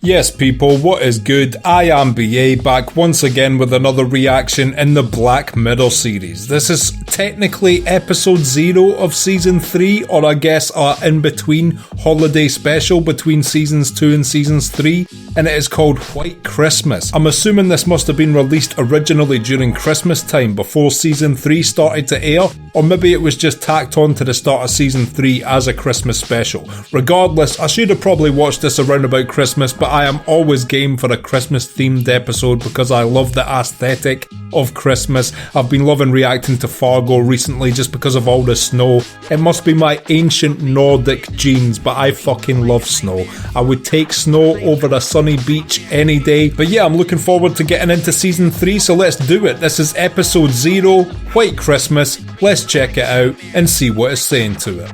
Yes people, what is good? I am BA, back once again with another reaction in the Black Mirror series. This is technically episode 0 of season 3, or I guess our in-between holiday special between seasons 2 and seasons 3, and it is called White Christmas. I'm assuming this must have been released originally during Christmas time before season 3 started to air, or maybe it was just tacked on to the start of season 3 as a Christmas special. Regardless, I should have probably watched this around about Christmas, but I am always game for a Christmas themed episode because I love the aesthetic of Christmas. I've been loving reacting to Fargo recently just because of all the snow. It must be my ancient Nordic genes, but I fucking love snow. I would take snow over a sunny beach any day. But yeah, I'm looking forward to getting into season 3, so let's do it. This is episode 0, White Christmas. Let's check it out and see what it's saying to it.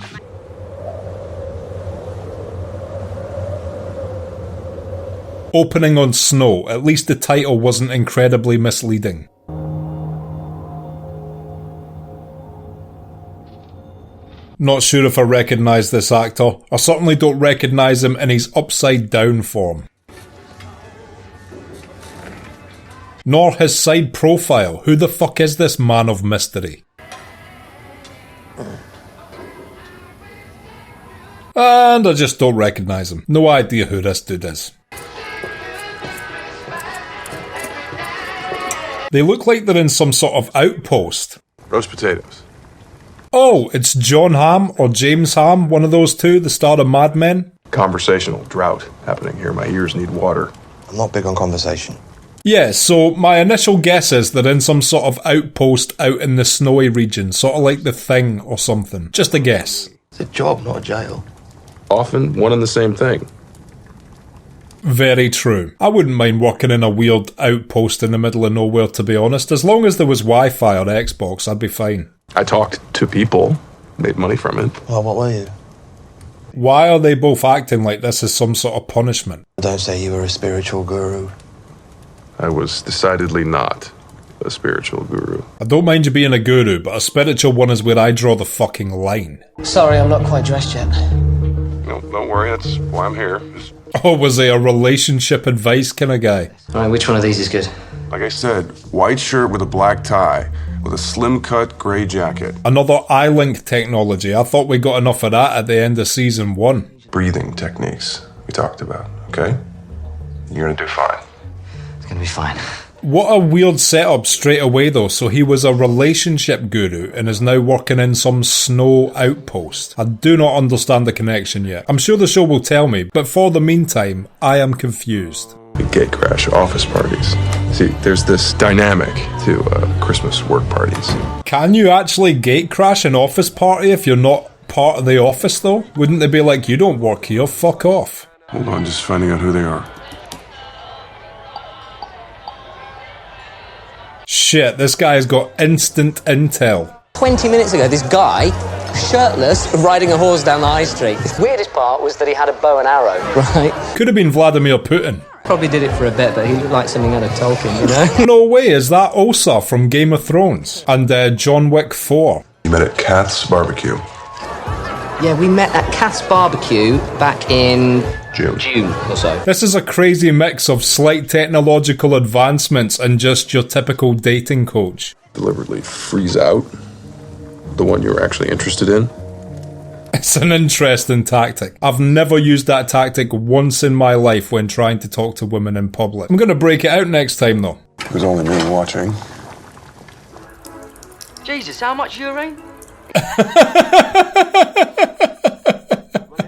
Opening on snow, at least the title wasn't incredibly misleading. Not sure if I recognise this actor. I certainly don't recognise him in his upside down form. Nor his side profile. Who the fuck is this man of mystery? And I just don't recognise him. No idea who this dude is. They look like they're in some sort of outpost. Roast potatoes. Oh, it's John Hamm or James Hamm, one of those two, the star of Mad Men. Conversational drought happening here. My ears need water. I'm not big on conversation. Yeah, so my initial guess is they're in some sort of outpost out in the snowy region, sort of like The Thing or something. Just a guess. It's a job, not a jail. Often one and the same thing. Very true. I wouldn't mind working in a weird outpost in the middle of nowhere, to be honest. As long as there was Wi-Fi or Xbox, I'd be fine. I talked to people, made money from it. Well, what were you? Why are they both acting like this is some sort of punishment? Don't say you were a spiritual guru. I was decidedly not a spiritual guru. I don't mind you being a guru, but a spiritual one is where I draw the fucking line. Sorry, I'm not quite dressed yet. No, don't worry, that's why I'm here. Oh, was he a relationship advice kind of guy? Alright, which one of these is good? Like I said, white shirt with a black tie, with a slim cut grey jacket. Another eye-link technology. I thought we got enough of that at the end of season 1. Breathing techniques we talked about, okay? You're gonna do fine. It's gonna be fine. What a weird setup straight away though. So he was a relationship guru and is now working in some snow outpost. I do not understand the connection yet. I'm sure the show will tell me, but for the meantime, I am confused. We gate crash office parties. See, there's this dynamic to Christmas work parties. Can you actually gate crash an office party if you're not part of the office though? Wouldn't they be like, you don't work here, fuck off? Hold on, just finding out who they are. Shit, this guy's got instant intel. 20 minutes ago, this guy, shirtless, riding a horse down the high street. The weirdest part was that he had a bow and arrow, right? Could have been Vladimir Putin. Probably did it for a bit, but he looked like something out of Tolkien, you know? No way, is that Osa from Game of Thrones? And John Wick 4. You met at Kath's barbecue. Yeah, we met at Cass Barbecue back in June or so. This is a crazy mix of slight technological advancements and just your typical dating coach. Deliberately freeze out the one you're actually interested in. It's an interesting tactic. I've never used that tactic once in my life when trying to talk to women in public. I'm going to break it out next time though. There's only me watching. Jesus, how much urine?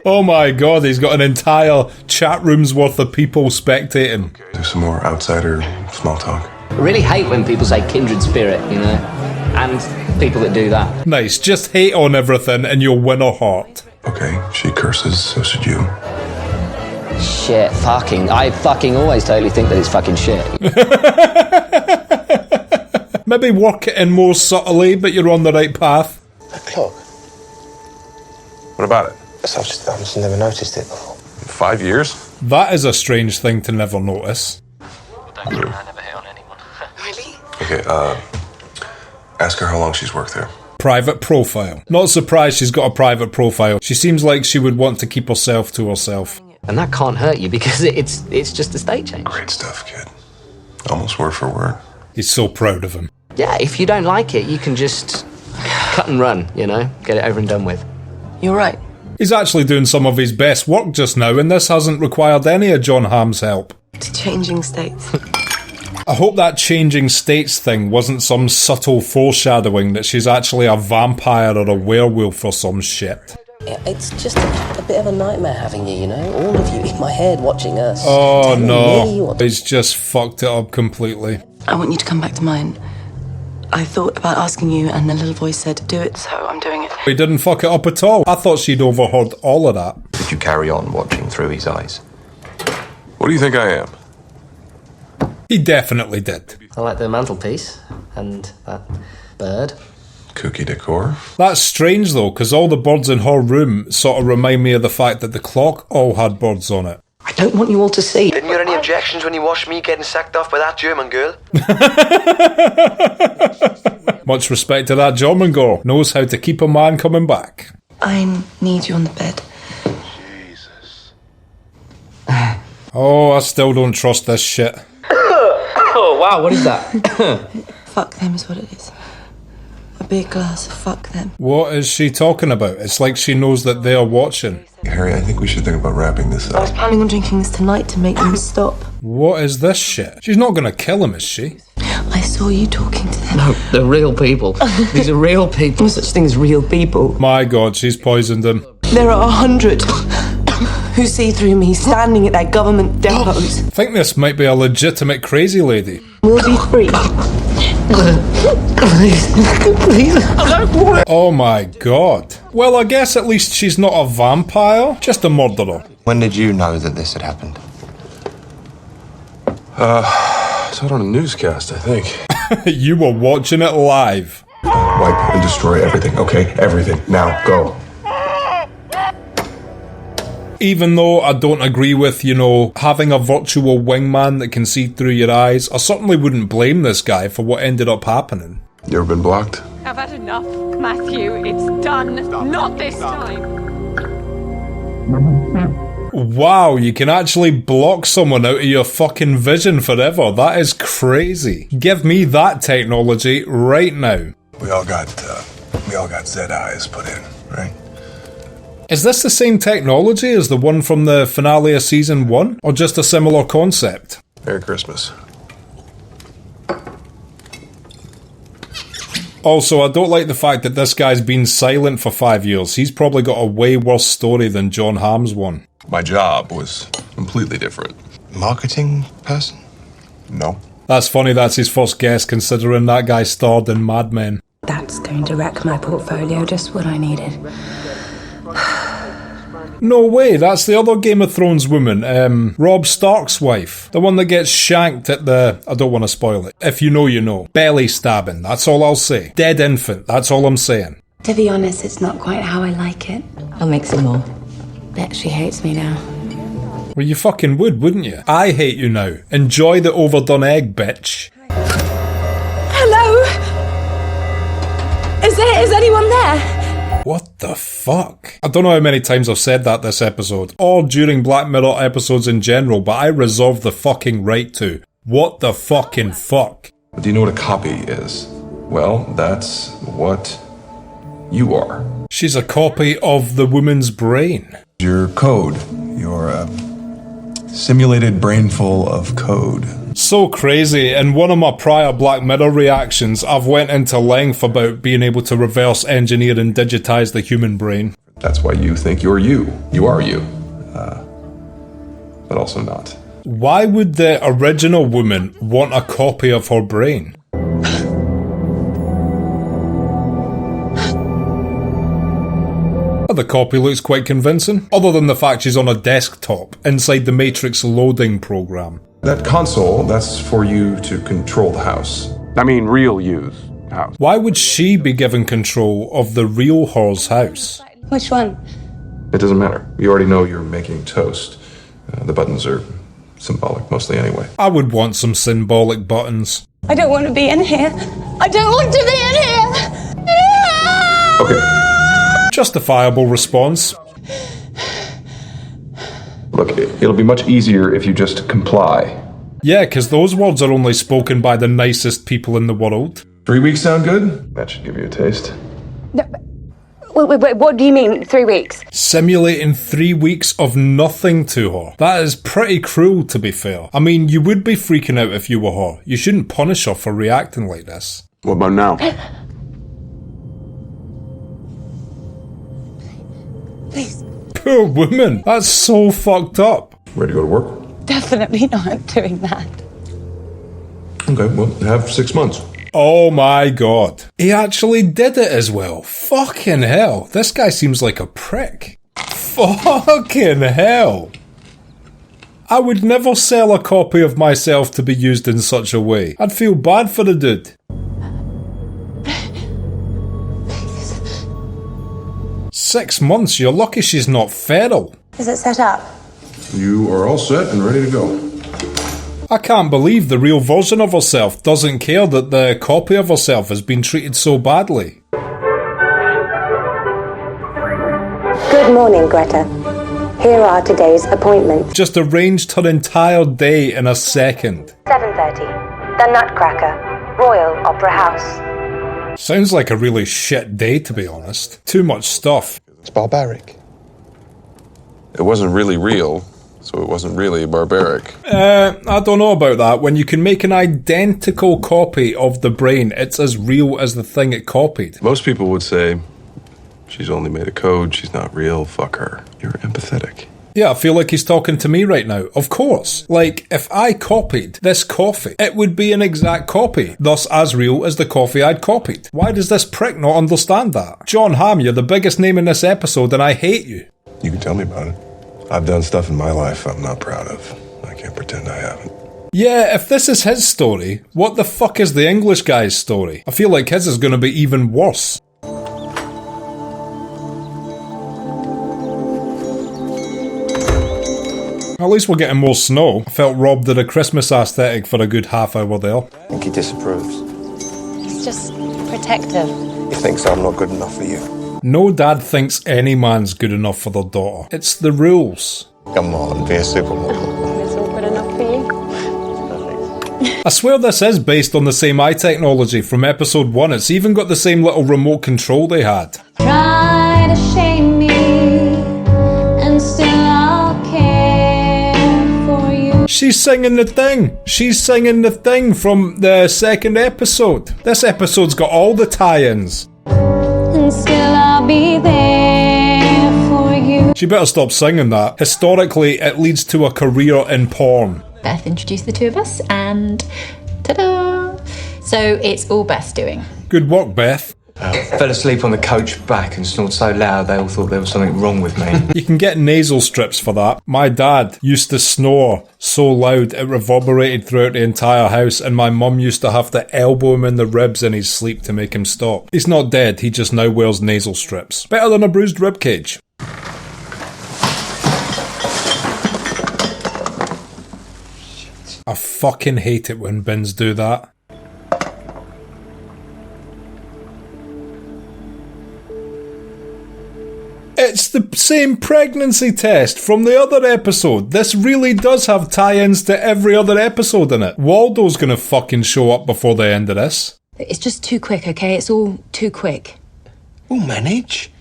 Oh my god, he's got an entire chat room's worth of people spectating. Okay. Do some more outsider small talk. I really hate when people say kindred spirit, you know? And people that do that. Nice, just hate on everything and you'll win her heart. Okay, she curses, so should you. Shit, fucking. I fucking always totally think that it's fucking shit. Maybe work it in more subtly, but you're on the right path. A clock? What about it? I've just never noticed it before. 5 years? That is a strange thing to never notice. Don't worry, I never hit on anyone. Really? Okay, ask her how long she's worked there. Private profile. Not surprised she's got a private profile. She seems like she would want to keep herself to herself. And that can't hurt you because it's just a state change. Great stuff, kid. Almost word for word. He's so proud of him. Yeah, if you don't like it, you can just cut and run, you know? Get it over and done with. You're right. He's actually doing some of his best work just now, and this hasn't required any of John Hamm's help. It's changing states. I hope that changing states thing wasn't some subtle foreshadowing that she's actually a vampire or a werewolf or some shit. It's just a bit of a nightmare having you, you know? All of you in my head watching us. Oh no, he's just fucked it up completely. I want you to come back to mine. I thought about asking you, and the little voice said, do it, so I'm doing it. He didn't fuck it up at all. I thought she'd overheard all of that. Did you carry on watching through his eyes? What do you think I am? He definitely did. I like the mantelpiece and that bird. Kooky decor. That's strange though, because all the birds in her room sort of remind me of the fact that the clock all had birds on it. I don't want you all to see. Didn't you have any objections when you watched me getting sacked off by that German girl? Much respect to that German girl. Knows how to keep a man coming back. I need you on the bed. Jesus. Oh, I still don't trust this shit. Oh, wow, what is that? Fuck them is what it is. A big glass of fuck them. What is she talking about? It's like she knows that they're watching. Harry, I think we should think about wrapping this I was up. planning on drinking this tonight to make them stop. What is this shit? She's not gonna kill him, is she? I saw you talking to them. No, they're real people. These are real people. No such thing as real people. My god, she's poisoned him. There are 100 who see through me standing at their government depots. I think this might be a legitimate crazy lady. We'll be free. Oh my god. Well, I guess at least she's not a vampire, just a murderer. When did you know that this had happened? I saw it on a newscast, I think. You were watching it live. Wipe and destroy everything, okay? Everything. Now, go. Even though I don't agree with, having a virtual wingman that can see through your eyes, I certainly wouldn't blame this guy for what ended up happening. You ever been blocked? I've had enough, Matthew. It's done. Not this time. Wow, you can actually block someone out of your fucking vision forever. That is crazy. Give me that technology right now. We all got Z eyes put in, right? Is this the same technology as the one from the finale of season 1? Or just a similar concept? Merry Christmas. Also, I don't like the fact that this guy's been silent for 5 years. He's probably got a way worse story than John Hamm's one. My job was completely different. Marketing person? No. That's funny that's his first guess, considering that guy starred in Mad Men. That's going to wreck my portfolio, just what I needed. No way, that's the other Game of Thrones woman, Robb Stark's wife. The one that gets shanked at the... I don't want to spoil it. If you know, you know. Belly stabbing, that's all I'll say. Dead infant, that's all I'm saying. To be honest, it's not quite how I like it. I'll make some more. Bet she hates me now. Well, you fucking would, wouldn't you? I hate you now. Enjoy the overdone egg, bitch. Hello? Is anyone there? What the fuck? I don't know how many times I've said that this episode, or during Black Mirror episodes in general, but I reserve the fucking right to. What the fucking fuck? Do you know what a copy is? Well, that's what you are. She's a copy of the woman's brain. Your code. Your, simulated brain full of code. So crazy. In one of my prior Black Mirror reactions, I've went into length about being able to reverse engineer and digitize the human brain. That's why you think you're you. You are you. But also not. Why would the original woman want a copy of her brain? The copy looks quite convincing, other than the fact she's on a desktop inside the Matrix loading program. That console, that's for you to control the house. I mean, real use house. Why would she be given control of the real her's house? Which one? It doesn't matter. You already know you're making toast. The buttons are symbolic mostly anyway. I would want some symbolic buttons. I don't want to be in here. I don't want to be in here! Okay. Justifiable response. Look, it'll be much easier if you just comply. Yeah, because those words are only spoken by the nicest people in the world. 3 weeks sound good? That should give you a taste. Wait, what do you mean, 3 weeks? Simulating 3 weeks of nothing to her. That is pretty cruel, to be fair. I mean, you would be freaking out if you were her. You shouldn't punish her for reacting like this. What about now? Please. Poor woman. That's so fucked up. Ready to go to work? Definitely not doing that. Okay, well, have 6 months. Oh my god. He actually did it as well. Fucking hell. This guy seems like a prick. Fucking hell. I would never sell a copy of myself to be used in such a way. I'd feel bad for the dude. 6 months, you're lucky she's not feral. Is it set up? You are all set and ready to go. I can't believe the real version of herself doesn't care that the copy of herself has been treated so badly. Good morning, Greta. Here are today's appointments. Just arranged her entire day in a second. 7:30. The Nutcracker, Royal Opera House. Sounds like a really shit day, to be honest. Too much stuff. It's barbaric. It wasn't really real, so it wasn't really barbaric. I don't know about that. When you can make an identical copy of the brain, it's as real as the thing it copied. Most people would say, she's only made a code, she's not real, fuck her. You're empathetic. Yeah, I feel like he's talking to me right now. Of course. Like, if I copied this coffee, it would be an exact copy, thus as real as the coffee I'd copied. Why does this prick not understand that? John Hamm, you're the biggest name in this episode and I hate you. You can tell me about it. I've done stuff in my life I'm not proud of. I can't pretend I haven't. Yeah, if this is his story, what the fuck is the English guy's story? I feel like his is going to be even worse. At least we're getting more snow. I felt robbed of the Christmas aesthetic for a good half hour there. I think he disapproves. He's just protective. He thinks I'm not good enough for you. No dad thinks any man's good enough for their daughter. It's the rules. Come on, be a supermodel. It's all good enough for you? I swear this is based on the same eye technology from episode 1. It's even got the same little remote control they had. Try to shame me, and still I'll care for you. She's singing the thing. She's singing the thing from the second episode. This episode's got all the tie-ins. And still I'll be there for you. She better stop singing that. Historically, it leads to a career in porn. Beth introduced the two of us, and ta-da! So it's all Beth's doing. Good work, Beth. Fell asleep on the coach back and snored so loud they all thought there was something wrong with me. You can get nasal strips for that. My dad used to snore so loud it reverberated throughout the entire house, and my mum used to have to elbow him in the ribs in his sleep to make him stop. He's not dead, he just now wears nasal strips. Better than a bruised ribcage. I fucking hate it when bins do that. It's the same pregnancy test from the other episode. This really does have tie-ins to every other episode in it. Waldo's gonna fucking show up before the end of this. It's just too quick, okay? It's all too quick. We'll manage.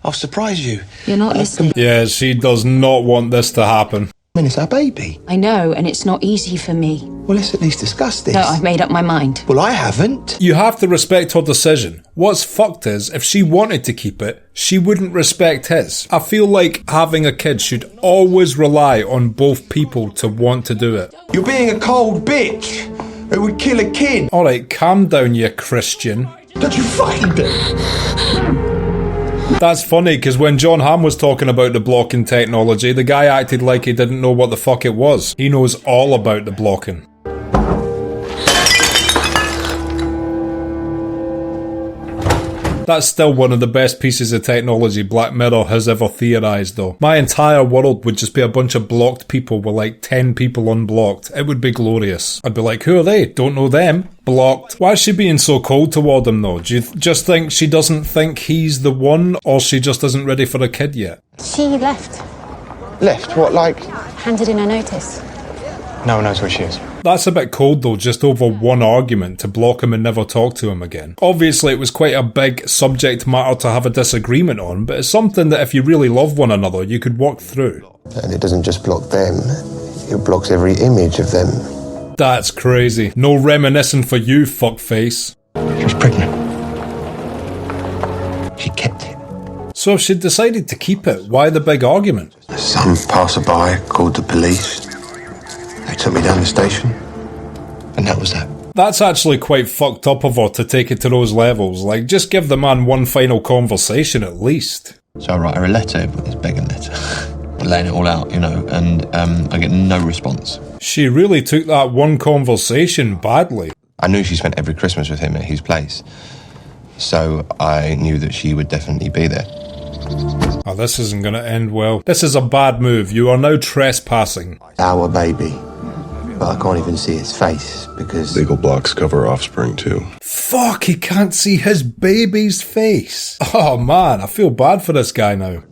I'll surprise you. You're not listening. Yeah, she does not want this to happen. I mean, it's our baby. I know, and it's not easy for me. Well, let's at least discuss this. No, I've made up my mind. Well, I haven't. You have to respect her decision. What's fucked is, if she wanted to keep it, she wouldn't respect his. I feel like having a kid should always rely on both people to want to do it. You're being a cold bitch who would kill a kid. Alright, calm down, you Christian. Don't you fucking do. That's funny, because when John Hamm was talking about the blocking technology, the guy acted like he didn't know what the fuck it was. He knows all about the blocking. That's still one of the best pieces of technology Black Mirror has ever theorised though. My entire world would just be a bunch of blocked people with like 10 people unblocked. It would be glorious. I'd be like, who are they? Don't know them. Blocked. Why is she being so cold toward him though? Do you just think she doesn't think he's the one, or she just isn't ready for a kid yet? She left Left? What, like? Handed in a notice. No one knows where she is. That's a bit cold though, just over one argument to block him and never talk to him again. Obviously it was quite a big subject matter to have a disagreement on, but it's something that if you really love one another, you could work through. And it doesn't just block them, it blocks every image of them. That's crazy. No reminiscing for you, fuckface. She was pregnant. She kept it. So if she decided to keep it, why the big argument? Some passerby called the police. They took me down the station. And that was that. That's actually quite fucked up of her to take it to those levels. Like, just give the man one final conversation at least. So I write her a letter, this begging letter, laying it all out, you know, and I get no response. She really took that one conversation badly. I knew she spent every Christmas with him at his place, so I knew that she would definitely be there. Oh, this isn't going to end well. This is a bad move. You are now trespassing. Our baby. But I can't even see his face because... Legal blocks cover offspring too. Fuck, he can't see his baby's face. Oh man, I feel bad for this guy now.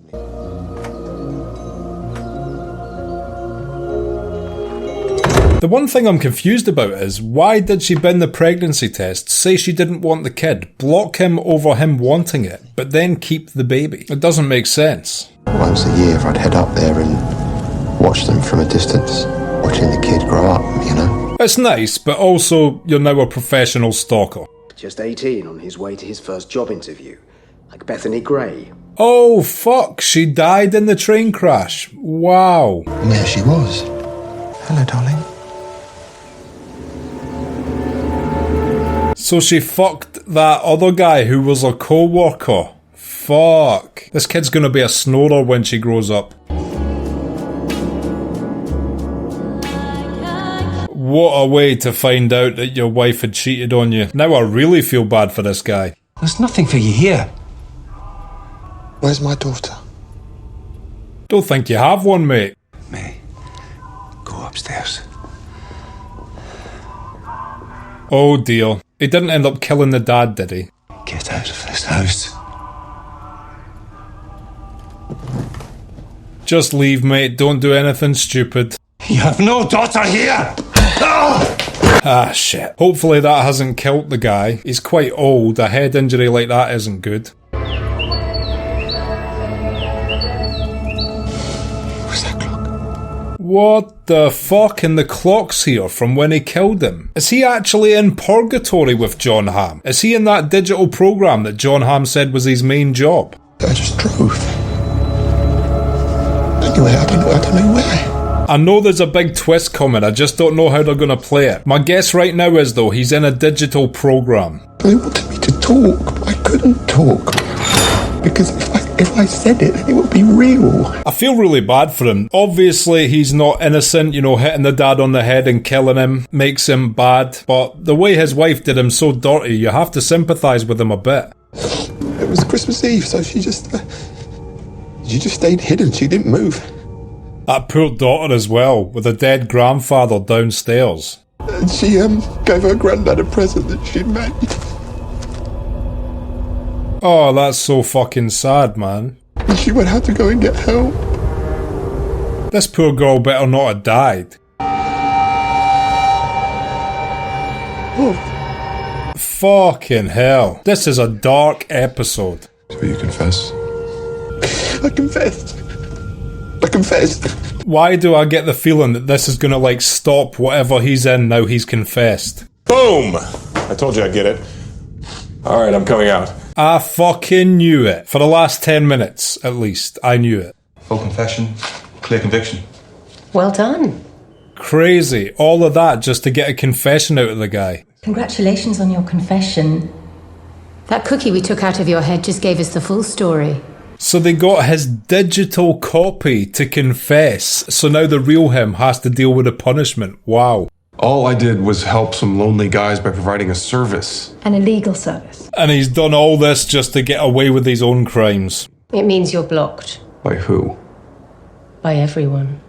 The one thing I'm confused about is, why did she bin the pregnancy test, say she didn't want the kid, block him over him wanting it, but then keep the baby? It doesn't make sense. Once a year I'd head up there and watch them from a distance, watching the kid grow up, you know? It's nice, but also, you're now a professional stalker. Just 18 on his way to his first job interview, like Bethany Gray. Oh fuck, she died in the train crash. Wow. And there she was. Hello, darling. So she fucked that other guy who was a co-worker. Fuck. This kid's gonna be a snorer when she grows up. What a way to find out that your wife had cheated on you. Now I really feel bad for this guy. There's nothing for you here. Where's my daughter? Don't think you have one, mate. May, go upstairs. Oh dear. He didn't end up killing the dad, did he? Get out of this house. Just leave, mate. Don't do anything stupid. You have no daughter here! Ah, shit. Hopefully that hasn't killed the guy. He's quite old. A head injury like that isn't good. Where's that clock? What the fuck? And the clock's here from when he killed him. Is he actually in purgatory with John Hamm? Is he in that digital program that John Hamm said was his main job? I just drove. Anyway, I don't know where. I know there's a big twist coming, I just don't know how they're gonna play it. My guess right now is though, he's in a digital program. They wanted me to talk, but I couldn't talk. Because if I said it, then it would be real. I feel really bad for him. Obviously, he's not innocent, you know, hitting the dad on the head and killing him makes him bad. But the way his wife did him so dirty, you have to sympathise with him a bit. It was Christmas Eve, so she just stayed hidden, she didn't move. That poor daughter as well, with a dead grandfather downstairs. And she gave her granddad a present that she'd made. Oh, that's so fucking sad, man. And she would have to go and get help. This poor girl better not have died. Oh. Fucking hell. This is a dark episode. So you confess? I confessed. I confessed. Why do I get the feeling that this is gonna like stop whatever he's in now he's confessed? Boom! I told you I'd get it. Alright, I'm coming out. I fucking knew it. For the last 10 minutes, at least, I knew it. Full confession, clear conviction. Well done. Crazy. All of that just to get a confession out of the guy. Congratulations on your confession. That cookie we took out of your head just gave us the full story. So they got his digital copy to confess, so now the real him has to deal with the punishment. Wow. All I did was help some lonely guys by providing a service. An illegal service. And he's done all this just to get away with his own crimes. It means you're blocked. By who? By everyone.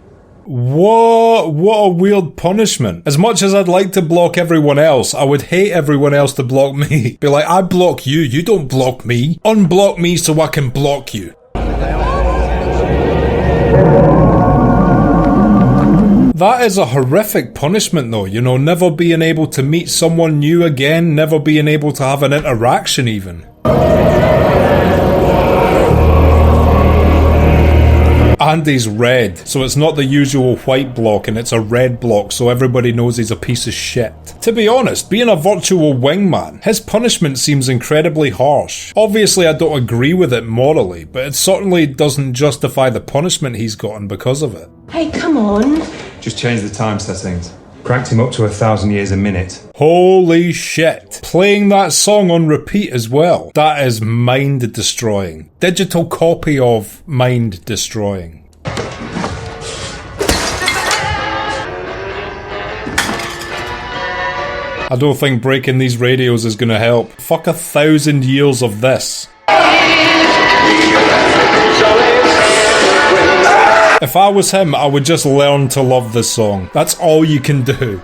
What a weird punishment. As much as I'd like to block everyone else, I would hate everyone else to block me. Be like, I block you, you don't block me. Unblock me so I can block you. That is a horrific punishment though, you know, never being able to meet someone new again, never being able to have an interaction even. Andy's red, so it's not the usual white block and it's a red block, so everybody knows he's a piece of shit. To be honest, being a virtual wingman, his punishment seems incredibly harsh. Obviously I don't agree with it morally, but it certainly doesn't justify the punishment he's gotten because of it. Hey, come on. Just change the time settings. Cranked him up to 1,000 years a minute. Holy shit. Playing that song on repeat as well. That is mind destroying. Digital copy of mind destroying. I don't think breaking these radios is gonna help. Fuck 1,000 years of this. If I was him, I would just learn to love this song. That's all you can do.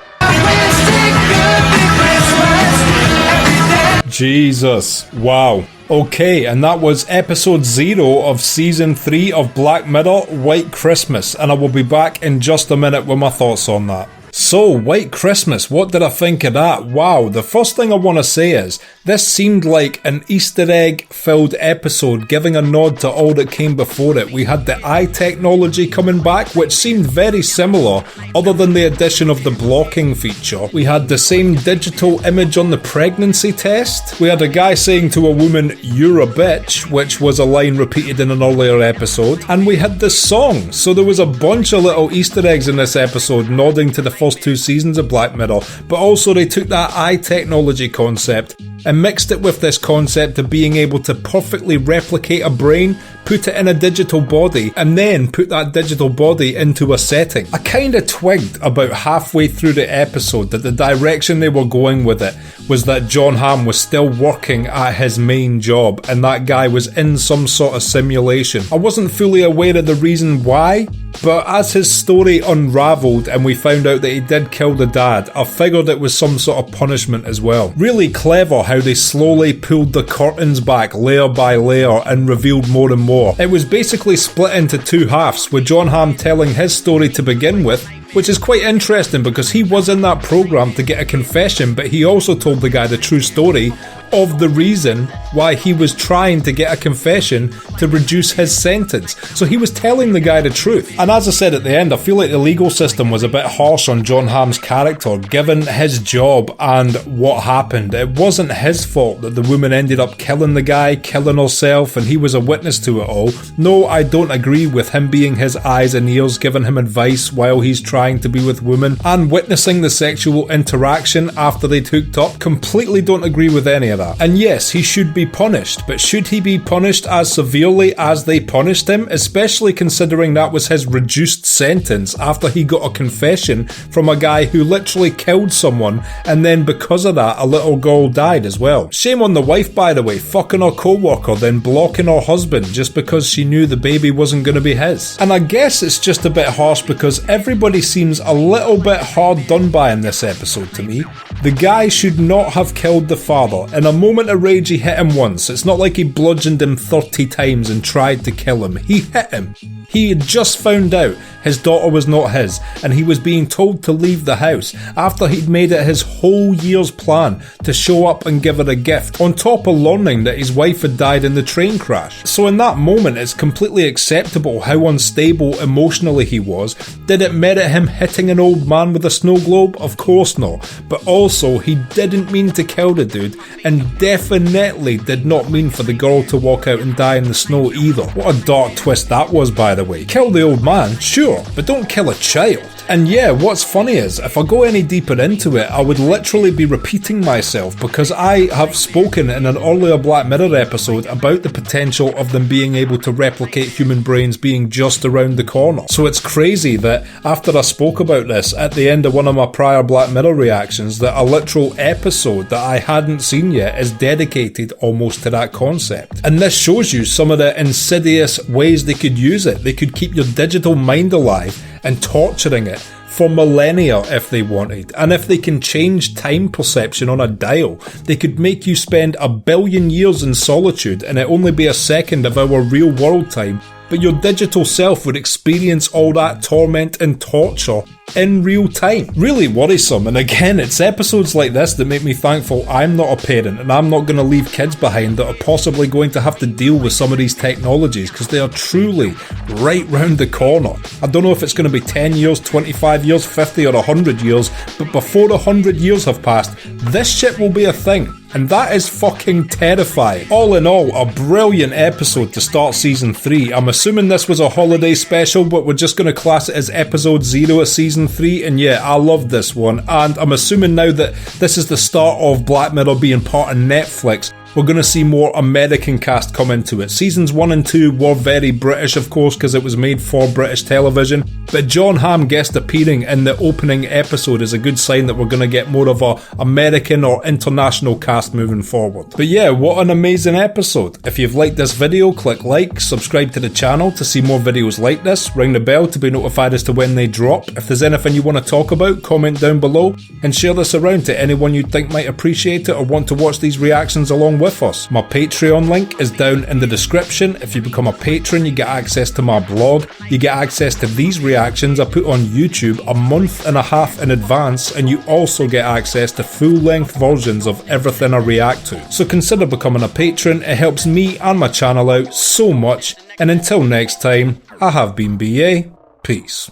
Jesus. Wow. Okay, and that was episode 0 of season 3 of Black Mirror, White Christmas, and I will be back in just a minute with my thoughts on that. So, White Christmas, what did I think of that? Wow, the first thing I want to say is, this seemed like an Easter egg filled episode, giving a nod to all that came before it. We had the eye technology coming back, which seemed very similar, other than the addition of the blocking feature. We had the same digital image on the pregnancy test. We had a guy saying to a woman, "You're a bitch," which was a line repeated in an earlier episode. And we had this song, so there was a bunch of little Easter eggs in this episode, nodding to the first 2 seasons of Black Mirror, but also they took that eye technology concept and mixed it with this concept of being able to perfectly replicate a brain, put it in a digital body, and then put that digital body into a setting. I kinda twigged about halfway through the episode that the direction they were going with it was that John Hamm was still working at his main job and that guy was in some sort of simulation. I wasn't fully aware of the reason why, but as his story unravelled and we found out that he did kill the dad, I figured it was some sort of punishment as well. Really clever how they slowly pulled the curtains back layer by layer and revealed more and more. It was basically split into 2 halves, with John Hamm telling his story to begin with, which is quite interesting because he was in that programme to get a confession, but he also told the guy the true story of the reason why he was trying to get a confession to reduce his sentence. So he was telling the guy the truth. And as I said at the end, I feel like the legal system was a bit harsh on John Hamm's character, given his job and what happened. It wasn't his fault that the woman ended up killing the guy, killing herself, and he was a witness to it all. No, I don't agree with him being his eyes and ears, giving him advice while he's trying to be with women, and witnessing the sexual interaction after they'd hooked up. Completely don't agree with any of that. And yes, he should be punished, but should he be punished as severely as they punished him, especially considering that was his reduced sentence after he got a confession from a guy who literally killed someone, and then because of that a little girl died as well. Shame on the wife, by the way, fucking her co-worker, then blocking her husband just because she knew the baby wasn't going to be his. And I guess it's just a bit harsh because everybody seems a little bit hard done by in this episode to me. The guy should not have killed the father. In a moment of rage he hit him once. It's not like he bludgeoned him 30 times and tried to kill him. He hit him. He had just found out his daughter was not his, and he was being told to leave the house after he'd made it his whole year's plan to show up and give her a gift, on top of learning that his wife had died in the train crash. So in that moment it's completely acceptable how unstable emotionally he was. Did it merit him hitting an old man with a snow globe? Of course not. But also he didn't mean to kill the dude, and definitely did not mean for the girl to walk out and die in the snow either. What a dark twist that was, by the way. Kill the old man, sure, but don't kill a child. And yeah, what's funny is, if I go any deeper into it, I would literally be repeating myself because I have spoken in an earlier Black Mirror episode about the potential of them being able to replicate human brains being just around the corner. So it's crazy that after I spoke about this at the end of one of my prior Black Mirror reactions, that a literal episode that I hadn't seen yet is dedicated almost to that concept. And this shows you some of the insidious ways they could use it. They could keep your digital mind alive and torturing it for millennia if they wanted. And if they can change time perception on a dial, they could make you spend 1 billion years in solitude and it only be a second of our real world time, but your digital self would experience all that torment and torture in real time. Really worrisome, and again, it's episodes like this that make me thankful I'm not a parent and I'm not going to leave kids behind that are possibly going to have to deal with some of these technologies, because they are truly right round the corner. I don't know if it's going to be 10 years, 25 years, 50 or 100 years, but before 100 years have passed, this shit will be a thing. And that is fucking terrifying. All in all, a brilliant episode to start season 3. I'm assuming this was a holiday special, but we're just going to class it as episode 0 of season 3. And yeah, I loved this one. And I'm assuming now that this is the start of Black Mirror being part of Netflix, we're going to see more American cast come into it. Seasons 1 and 2 were very British, of course, because it was made for British television. But John Hamm guest appearing in the opening episode is a good sign that we're going to get more of a American or international cast moving forward. But yeah, what an amazing episode. If you've liked this video, click like, subscribe to the channel to see more videos like this, ring the bell to be notified as to when they drop. If there's anything you want to talk about, comment down below and share this around to anyone you think might appreciate it or want to watch these reactions along with us. My Patreon link is down in the description. If you become a patron, you get access to my blog, you get access to these reactions I put on YouTube a month and a half in advance, and you also get access to full-length versions of everything I react to. So consider becoming a patron, it helps me and my channel out so much, and until next time, I have been BA, peace.